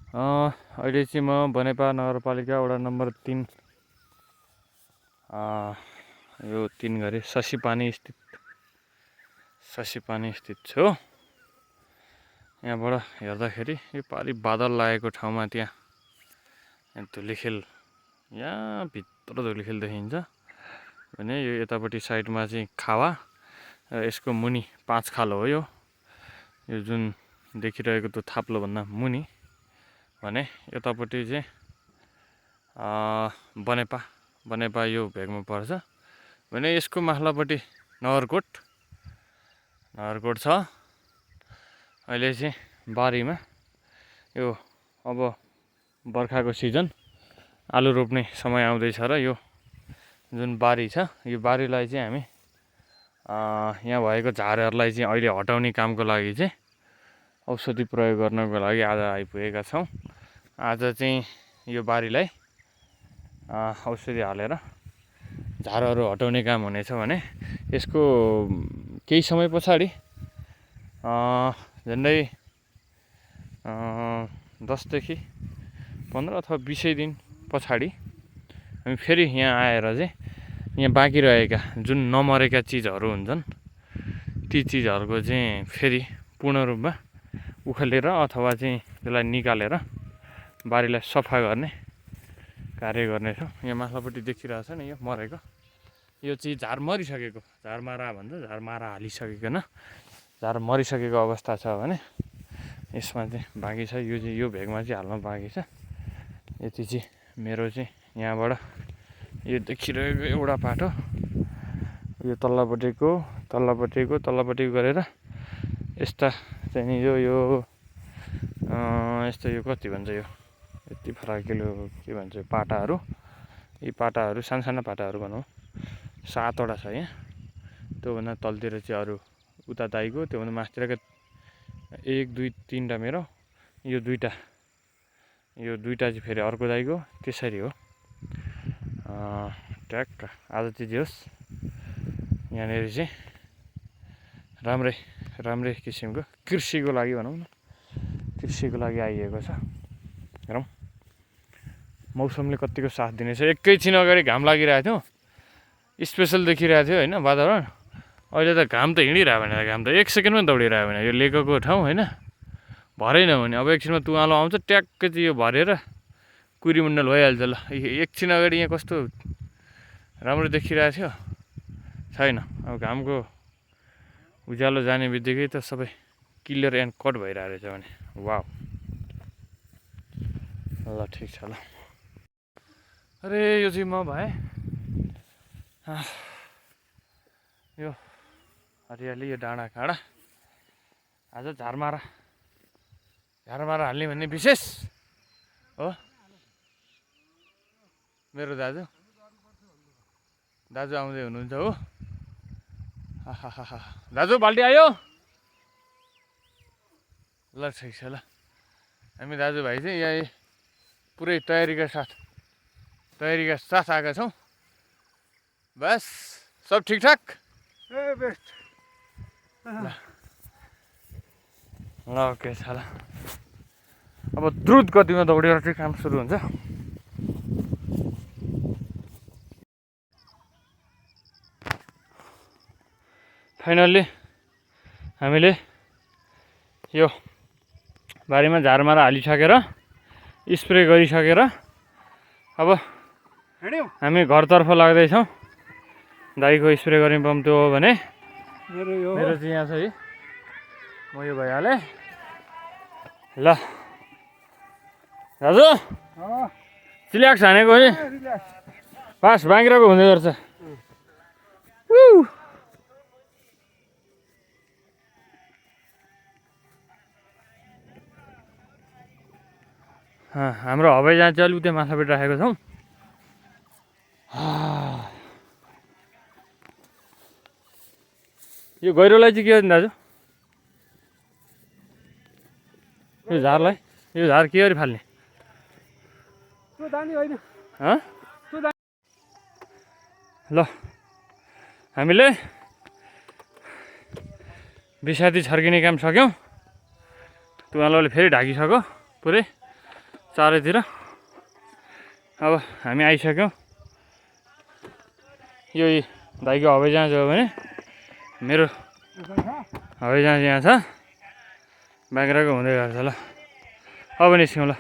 अहिले चाहिँ म बनेपा नगरपालिका वडा नम्बर 3 यो 3 गरे शशीपानी स्थित छु। यहाँबाट हेर्दाखेरि यो पारि बादल लागेको ठाउँमा त्यहाँ धुलिखेल, यहाँ भित्र धुलिखेल देखिन्छ भने यो यतापट्टि साइडमा चाहिँ खावा र यसको मुनि 5 खालो हो। यो जुन देखिरहेको त्यो थाप्लो भन्दा मुनि भने यतापट्टि चाहिँ बनेपा यो भेगमा पर्छ भने यसको माथिल्लोपट्टि नगरकोट छ। अहिले चाहिँ बारीमा यो अब बर्खाको सिजन आलु रोप्ने समय आउँदैछ र यो जुन बारी छ यो बारीलाई चाहिँ हामी यहाँ भएको झारहरूलाई चाहिँ अहिले हटाउने कामको लागि चाहिँ औषधि प्रयोग गर्नको लागि आज आइपुगेका छौँ। आज चाहिँ यो बारीलाई औषधि हालेर झारहरू हटाउने काम हुनेछ भने यसको केही समय पछाडि झन्डै 10 देखि 15 अथवा 20 दिन पछाडि हामी फेरि यहाँ आएर चाहिँ यहाँ बाँकी रहेका जुन नमरेका चिजहरू हुन्छन् ती चिजहरूको चाहिँ फेरि पूर्ण रूपमा उखेलेर अथवा चाहिँ त्यसलाई निकालेर बारीलाई सफा गर्ने कार्य गर्नेछौँ। यहाँ माथिल्लोपट्टि देखिरहेछ नि यो मरेको, यो चाहिँ झार मरिसकेको, झारमारा भन्छ, झारमारा हालिसकेको न, झार मरिसकेको अवस्था छ भने यसमा चाहिँ बाँकी छ। यो चाहिँ यो भेगमा चाहिँ हाल्न बाँकी छ। यति चाहिँ मेरो चाहिँ यहाँबाट यो देखिरहेको एउटा पाटो, यो तल्लापट्टिको गरेर यस्ता चाहिँ यो यस्तो यो कति भन्छ, यो यति फराकिलो के भन्छ पाटाहरू, यी पाटाहरू साना पाटाहरू भनौँ 7वटा छ यहाँ। त्योभन्दा तलतिर चाहिँ अरू उता दाइको, त्योभन्दा माथितिरका 1 2 3टा मेरो, यो दुईटा चाहिँ फेरि अर्को दाइको, त्यसरी हो। ट्याक्क आज चाहिँ जे होस् यहाँनिर चाहिँ राम्रै किसिमको कृषिको लागि भनौँ न, कृषिको लागि आइएको छ। हेरौँ मौसमले कतिको साथ दिनेछ। एकैछिन अगाडि घाम लागिरहेको थियो, स्पेसल देखिरहेको थियो होइन वातावरण। अहिले त घाम त हिँडिरहेको भने घाम त 1 सेकेन्डमा दौडिरहेको भने यो लेकको ठाउँ होइन, भरेन भने अब एकछिनमा तुवालो आउँछ ट्याक्कै चाहिँ यो भरेर कुरीमण्डल भइहाल्छ। ल एकछिन अगाडि यहाँ कस्तो राम्रो देखिरहेको थियो, छैन। अब घामको उज्यालो जाने बित्तिकै त सबै क्लियर एन्ड कट भइरहेको रहेछ भने वाउ। ल ठिक छ ल। अरे यो चाहिँ म भएँ, यो हरियाली, यो डाँडा काँडा आज झारमारा हाल्ने भन्ने विशेष हो। मेरो दाजु आउँदै हुनुहुन्छ हो। दाजु बाल्टी आयो। ल ठिक छ ल। हामी दाजुभाइ चाहिँ यहाँ पुरै तयारीका साथ आएका छौँ। बस सब ठिकठाक बेस्ट। ल ओके छ ल। अब द्रुत गतिमा दौडेर चाहिँ काम सुरु हुन्छ। फाइनल्ली हामीले यो बारीमा झारमारा हालिसकेर स्प्रे गरिसकेर अब हामी घरतर्फ लाग्दैछौँ। दाइको स्प्रे गर्ने पम्प त्यो हो भने मेरो चाहिँ यहाँ छ है, म यो भइहालेँ। ल दाजु चिल्याक्स हानेको है, पास बाँकिरहेको हुँदै गर्छ। हाम्रो हवाईजहाज चाहिँ अलिक त्यहाँ माथापट्टि राखेको छौँ। यो गहिरोलाई चाहिँ के हो दाजु, यो झारलाई, यो झार के गरी फाल्ने? ल हामीले बिसाती छर्किने काम सक्यौँ। तुवालोले फेरि ढाकिसक्यो पुरै। चारैतिर। अब हामी आइसक्यौँ। यो दाइको हवाईजहाज हो भने मेरो हवाईजहाज यहाँ छ। बाग्राको हुँदै गर्छ ल। अब निस्क्यौँ ल।